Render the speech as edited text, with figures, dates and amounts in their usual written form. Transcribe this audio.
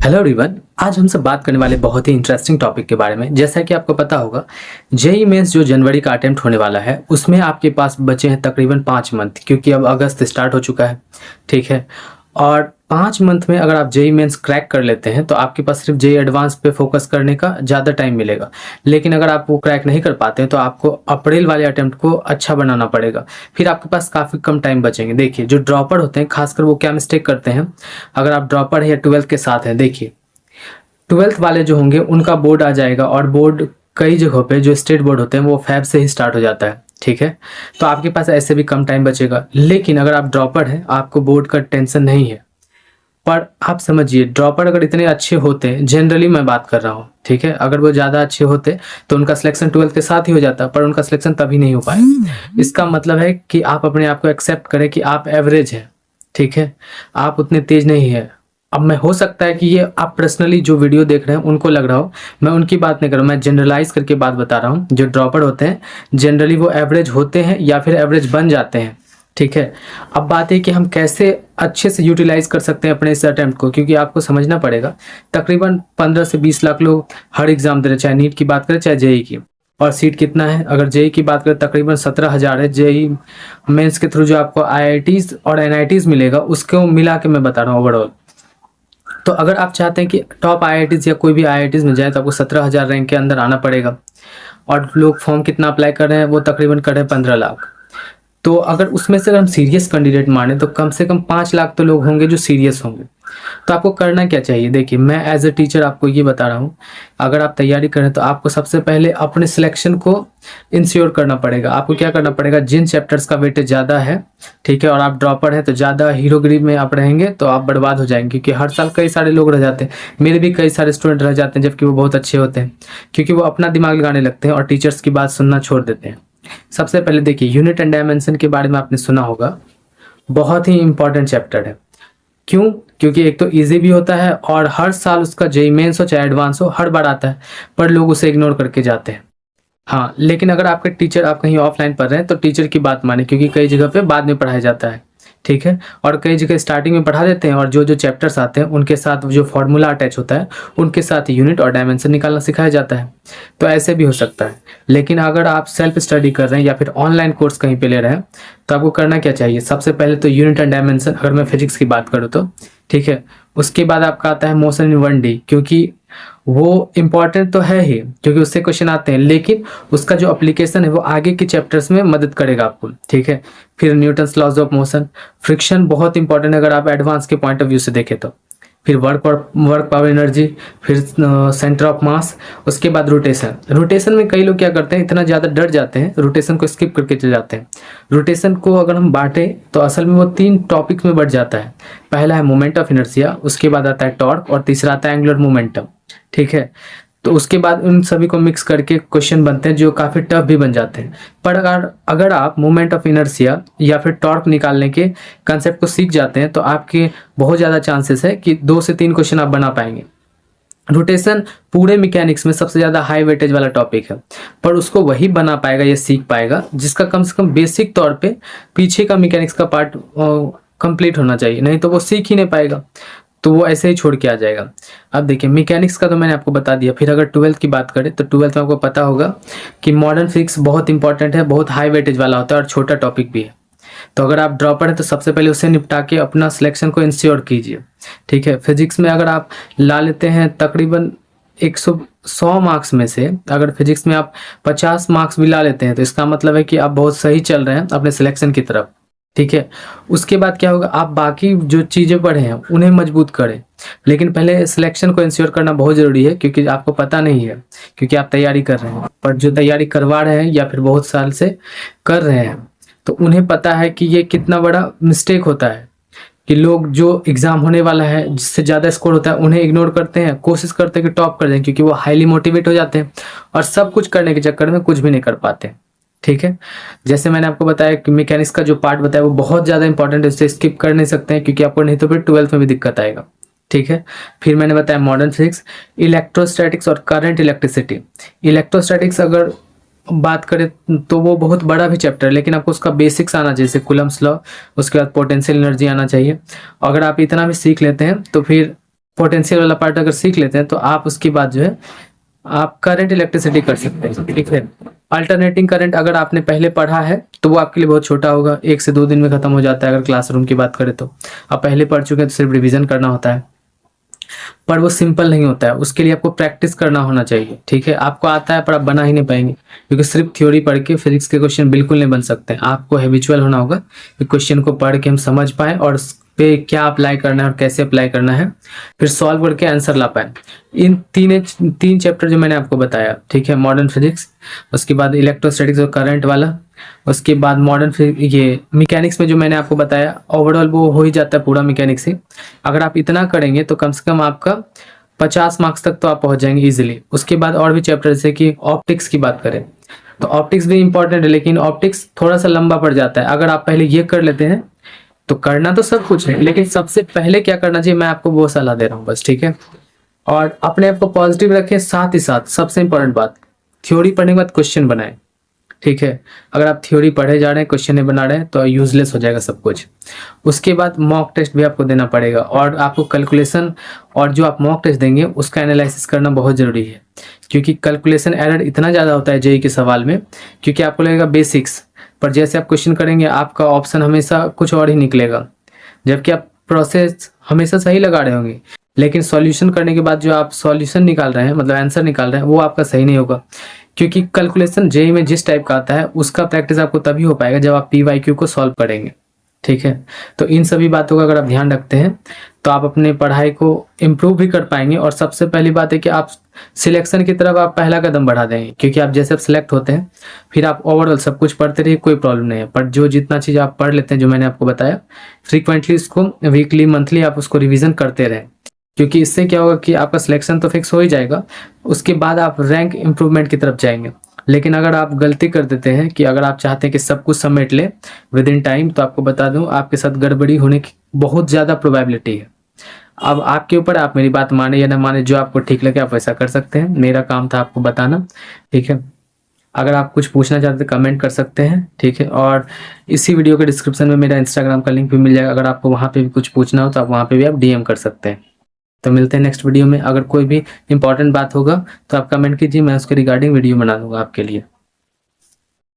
Hello everyone. आज हम सब बात करने वाले बहुत ही इंटरेस्टिंग टॉपिक के बारे में। जैसा कि आपको पता होगा, जेईई मेंस जो जनवरी का अटेम्प्ट होने वाला है उसमें आपके पास बचे हैं तकरीबन 5 मंथ, क्योंकि अब अगस्त स्टार्ट हो चुका है। ठीक है, और 5 मंथ में अगर आप जेईई मेंस क्रैक कर लेते हैं तो आपके पास सिर्फ जेईई एडवांस पे फोकस करने का ज़्यादा टाइम मिलेगा। लेकिन अगर आप वो क्रैक नहीं कर पाते हैं तो आपको अप्रैल वाले अटेम्प्ट को अच्छा बनाना पड़ेगा। फिर आपके पास काफ़ी कम टाइम बचेंगे। देखिए, जो ड्रॉपर होते हैं खासकर वो क्या मिस्टेक करते हैं, अगर आप ड्रॉपर है या 12th के साथ हैं, देखिए 12th वाले जो होंगे उनका बोर्ड आ जाएगा, और बोर्ड कई जगहों पे जो स्टेट बोर्ड होते हैं वो फैब से ही स्टार्ट हो जाता है। ठीक है, तो आपके पास ऐसे भी कम टाइम बचेगा। लेकिन अगर आप ड्रॉपर हैं, आपको बोर्ड का टेंशन नहीं है। पर आप समझिए, ड्रॉपर अगर इतने अच्छे होते, जनरली मैं बात कर रहा हूँ, ठीक है, अगर वो ज़्यादा अच्छे होते तो उनका सिलेक्शन 12th के साथ ही हो जाता, पर उनका सिलेक्शन तभी नहीं हो पाया। इसका मतलब है कि आप अपने आप को एक्सेप्ट करें कि आप एवरेज हैं। ठीक है, आप उतने तेज नहीं है। अब मैं, हो सकता है कि ये आप पर्सनली जो वीडियो देख रहे हैं उनको लग रहा हो, मैं उनकी बात नहीं कर रहा हूँ, मैं जनरलाइज करके बात बता रहा हूँ। जो ड्रॉपर होते हैं जनरली वो एवरेज होते हैं या फिर एवरेज बन जाते हैं। ठीक है, अब बात है कि हम कैसे अच्छे से यूटिलाइज कर सकते हैं अपने इस अटेम्प्ट को, क्योंकि आपको समझना पड़ेगा तकरीबन 15 से 20 लाख लोग हर एग्जाम दे रहे हैं, चाहे नीट की बात करें चाहे जेईई की। और सीट कितना है, अगर जेईई की बात करें तकरीबन 17,000 है। जेईई मेंस के थ्रू जो आपको आईआईटीज और एनआईटीज मिलेगा उसको मिला के मैं बता रहा हूँ ओवरऑल। तो अगर आप चाहते हैं कि टॉप आईआईटीज या कोई भी आईआईटीज में जाए तो आपको 17,000 रैंक के अंदर आना पड़ेगा। और लोग फॉर्म कितना अप्लाई कर रहे हैं, वो तकरीबन कर रहे हैं 15 लाख। तो अगर उसमें से अगर हम सीरियस कैंडिडेट माने तो कम से कम 5 लाख तो लोग होंगे जो सीरियस होंगे। तो आपको करना क्या चाहिए, देखिए मैं एज ए टीचर आपको ये बता रहा हूँ, अगर आप तैयारी करें तो आपको सबसे पहले अपने सिलेक्शन को इंश्योर करना पड़ेगा। आपको क्या करना पड़ेगा, जिन चैप्टर्स का वेटेज ज़्यादा है, ठीक है, और आप ड्रॉपर हैं तो ज़्यादा हीरोगिरी में आप रहेंगे तो आप बर्बाद हो जाएंगे, क्योंकि हर साल कई सारे लोग रह जाते हैं। मेरे भी कई सारे स्टूडेंट रह जाते हैं जबकि वो बहुत अच्छे होते हैं, क्योंकि वो अपना दिमाग लगाने लगते हैं और टीचर्स की बात सुनना छोड़ देते हैं। सबसे पहले देखिए, यूनिट एंड डायमेंशन के बारे में आपने सुना होगा, बहुत ही इंपॉर्टेंट चैप्टर है। क्यों? क्योंकि एक तो इजी भी होता है और हर साल उसका जेईई मेंस हो चाहे एडवांस हो हर बार आता है, पर लोग उसे इग्नोर करके जाते हैं। हाँ, लेकिन अगर आपके टीचर, आप कहीं ऑफलाइन पढ़ रहे हैं तो टीचर की बात माने, क्योंकि कई जगह पे बाद में पढ़ाया जाता है। ठीक है, और कई जगह स्टार्टिंग में पढ़ा देते हैं, और जो जो चैप्टर्स आते हैं उनके साथ जो फॉर्मूला अटैच होता है उनके साथ यूनिट और डायमेंशन निकालना सिखाया जाता है। तो ऐसे भी हो सकता है। लेकिन अगर आप सेल्फ स्टडी कर रहे हैं या फिर ऑनलाइन कोर्स कहीं पे ले रहे हैं तो आपको करना क्या चाहिए, सबसे पहले तो यूनिट एंड डायमेंशन, अगर मैं फिजिक्स की बात करूँ तो, ठीक है। उसके बाद आपका आता है मोशन इन 1D, क्योंकि वो इम्पॉर्टेंट तो है ही, क्योंकि उससे क्वेश्चन आते हैं, लेकिन उसका जो एप्लीकेशन है वो आगे के चैप्टर्स में मदद करेगा आपको। ठीक है, फिर Newton's laws of motion, friction बहुत इंपॉर्टेंट है अगर आप एडवांस के पॉइंट ऑफ व्यू से देखें तो। फिर वर्क पावर एनर्जी, फिर सेंटर ऑफ मास, उसके बाद रोटेशन। रोटेशन में कई लोग क्या करते हैं, इतना ज़्यादा डर जाते हैं, रोटेशन को स्किप करके चले जाते हैं। रोटेशन को अगर हम बांटे तो असल में वो 3 टॉपिक्स में बढ़ जाता है। पहला है मोमेंट ऑफ इनर्शिया, उसके बाद आता है टॉर्क, और तीसरा आता है एंगुलर मोमेंटम। ठीक है, तो उसके बाद उन सभी को मिक्स करके क्वेश्चन बनते हैं जो काफ़ी टफ भी बन जाते हैं। पर अगर आप मोमेंट ऑफ इनर्शिया या फिर टॉर्क निकालने के कंसेप्ट को सीख जाते हैं तो आपके बहुत ज़्यादा चांसेस है कि 2 से 3 क्वेश्चन आप बना पाएंगे। रोटेशन पूरे मैकेनिक्स में सबसे ज़्यादा हाई वेटेज वाला टॉपिक है, पर उसको वही बना पाएगा या सीख पाएगा जिसका कम से कम बेसिक तौर पे पीछे का मैकेनिक्स का पार्ट कंप्लीट होना चाहिए, नहीं तो वो सीख ही नहीं पाएगा, तो वो ऐसे ही छोड़ के आ जाएगा। अब देखिए, मैकेनिक्स का तो मैंने आपको बता दिया। फिर अगर 12th की बात करें तो 12th में आपको पता होगा कि मॉडर्न फिजिक्स बहुत इंपॉर्टेंट है, बहुत हाई वेटेज वाला होता है और छोटा टॉपिक भी है। तो अगर आप ड्रॉपर हैं तो सबसे पहले उसे निपटा के अपना सिलेक्शन को इंश्योर कीजिए। ठीक है, फिजिक्स में अगर आप ला लेते हैं तकरीबन 100 मार्क्स में से, अगर फिजिक्स में आप 50 मार्क्स भी ला लेते हैं तो इसका मतलब है कि आप बहुत सही चल रहे हैं अपने सिलेक्शन की तरफ। ठीक है, उसके बाद क्या होगा, आप बाकी जो चीज़ें पढ़े हैं उन्हें मजबूत करें, लेकिन पहले सिलेक्शन को इंश्योर करना बहुत ज़रूरी है, क्योंकि आपको पता नहीं है, क्योंकि आप तैयारी कर रहे हैं। पर जो तैयारी करवा रहे हैं या फिर बहुत साल से कर रहे हैं तो उन्हें पता है कि ये कितना बड़ा मिस्टेक होता है कि लोग जो एग्ज़ाम होने वाला है जिससे ज़्यादा स्कोर होता है उन्हें इग्नोर करते हैं, कोशिश करते हैं कि टॉप कर दें, क्योंकि वो हाईली मोटिवेट हो जाते हैं और सब कुछ करने के चक्कर में कुछ भी नहीं कर पाते। ठीक है, जैसे मैंने आपको बताया कि मैकेनिक्स का जो पार्ट बताया वो बहुत ज़्यादा इंपॉर्टेंट है, उसे स्किप कर नहीं सकते हैं, क्योंकि आपको नहीं तो फिर 12th में भी दिक्कत आएगा। ठीक है, फिर मैंने बताया मॉडर्न फिजिक्स, इलेक्ट्रोस्टैटिक्स और करंट इलेक्ट्रिसिटी। इलेक्ट्रोस्टैटिक्स अगर बात करें तो वो बहुत बड़ा भी चैप्टर है, लेकिन आपको उसका बेसिक्स आना चाहिए, जैसे कूलम्स लॉ, उसके बाद पोटेंशियल एनर्जी आना चाहिए। अगर आप इतना भी सीख लेते हैं तो फिर पोटेंशियल वाला पार्ट अगर सीख लेते हैं तो आप उसके बाद जो है आप करंट इलेक्ट्रिसिटी कर सकते हैं, ठीक है। अल्टरनेटिंग करंट अगर आपने पहले पढ़ा है तो वो आपके लिए बहुत छोटा होगा, 1 से 2 दिन में खत्म हो जाता है। अगर क्लासरूम की बात करें तो आप पहले पढ़ चुके हैं तो सिर्फ रिवीजन करना होता है, पर वो सिंपल नहीं होता है, उसके लिए आपको प्रैक्टिस करना होना चाहिए, ठीक है। आपको आता है पर आप बना ही नहीं पाएंगे, क्योंकि सिर्फ थ्योरी पढ़ के फिजिक्स के क्वेश्चन बिल्कुल नहीं बन सकते। आपको हैबिचुअल होना होगा कि क्वेश्चन को पढ़ के हम समझ पाए और उस पे क्या अप्लाई करना है और कैसे अप्लाई करना है, फिर सॉल्व करके आंसर ला पाए। इन तीन चैप्टर जो मैंने आपको बताया, ठीक है, मॉडर्न फिजिक्स, उसके बाद इलेक्ट्रोस्टैटिक्स और करंट वाला, उसके बाद मॉडर्न ये मैकेनिक्स में जो मैंने आपको बताया, ओवरऑल वो हो ही जाता है पूरा मैकेनिक्स ही। अगर आप इतना करेंगे तो कम से कम आपका 50 मार्क्स तक तो आप पहुंच जाएंगे इजीली। उसके बाद और भी चैप्टर, जैसे कि ऑप्टिक्स की बात करें तो ऑप्टिक्स भी इंपॉर्टेंट है, लेकिन ऑप्टिक्स थोड़ा सा लंबा पड़ जाता है। अगर आप पहले ये कर लेते हैं तो करना तो सब कुछ है, लेकिन सबसे पहले क्या करना चाहिए मैं आपको वो सलाह दे रहा हूँ बस, ठीक है। और अपने आप को पॉजिटिव रखें, साथ ही साथ सबसे इंपॉर्टेंट बात, थ्योरी पढ़ने के बाद क्वेश्चन बनाएं, ठीक है। अगर आप थ्योरी पढ़े जा रहे हैं, क्वेश्चन नहीं बना रहे हैं तो यूजलेस हो जाएगा सब कुछ। उसके बाद मॉक टेस्ट भी आपको देना पड़ेगा, और आपको कैलकुलेशन और जो आप मॉक टेस्ट देंगे उसका एनालिसिस करना बहुत ज़रूरी है, क्योंकि कैलकुलेशन एरर इतना ज़्यादा होता है जेईई के सवाल में, क्योंकि आपको लगेगा बेसिक्स, पर जैसे आप क्वेश्चन करेंगे आपका ऑप्शन हमेशा कुछ और ही निकलेगा, जबकि आप प्रोसेस हमेशा सही लगा रहे होंगे, लेकिन सॉल्यूशन करने के बाद जो आप सॉल्यूशन निकाल रहे हैं, मतलब आंसर निकाल रहे हैं, वो आपका सही नहीं होगा। क्योंकि कैलकुलेशन जेईई में जिस टाइप का आता है उसका प्रैक्टिस आपको तभी हो पाएगा जब आप पीवाईक्यू को सॉल्व करेंगे, ठीक है। तो इन सभी बातों का अगर आप ध्यान रखते हैं तो आप अपने पढ़ाई को इम्प्रूव भी कर पाएंगे। और सबसे पहली बात है कि आप सिलेक्शन की तरफ आप पहला कदम बढ़ा देंगे, क्योंकि आप जैसे आप सिलेक्ट होते हैं फिर आप ओवरऑल सब कुछ पढ़ते रहिए, कोई प्रॉब्लम नहीं है। पर जो जितना चीज़ आप पढ़ लेते हैं, जो मैंने आपको बताया, फ्रीक्वेंटली उसको वीकली मंथली आप उसको रिविजन करते रहें, क्योंकि इससे क्या होगा कि आपका सिलेक्शन तो फिक्स हो ही जाएगा, उसके बाद आप रैंक इम्प्रूवमेंट की तरफ जाएंगे। लेकिन अगर आप गलती कर देते हैं कि अगर आप चाहते हैं कि सब कुछ समेट ले विद इन टाइम, तो आपको बता दूं आपके साथ गड़बड़ी होने की बहुत ज़्यादा प्रोबेबिलिटी है। अब आपके ऊपर, आप मेरी बात माने या ना माने, जो आपको ठीक लगे आप वैसा कर सकते हैं। मेरा काम था आपको बताना, ठीक है। अगर आप कुछ पूछना चाहते हैं कमेंट कर सकते हैं, ठीक है। और इसी वीडियो के डिस्क्रिप्शन में मेरा इंस्टाग्राम का लिंक भी मिल जाएगा, अगर आपको वहाँ पे भी कुछ पूछना हो तो आप वहाँ पे भी आप डीएम कर सकते हैं। तो मिलते हैं नेक्स्ट वीडियो में। अगर कोई भी इंपॉर्टेंट बात होगा तो आप कमेंट कीजिए, मैं उसके रिगार्डिंग वीडियो बना दूंगा आपके लिए।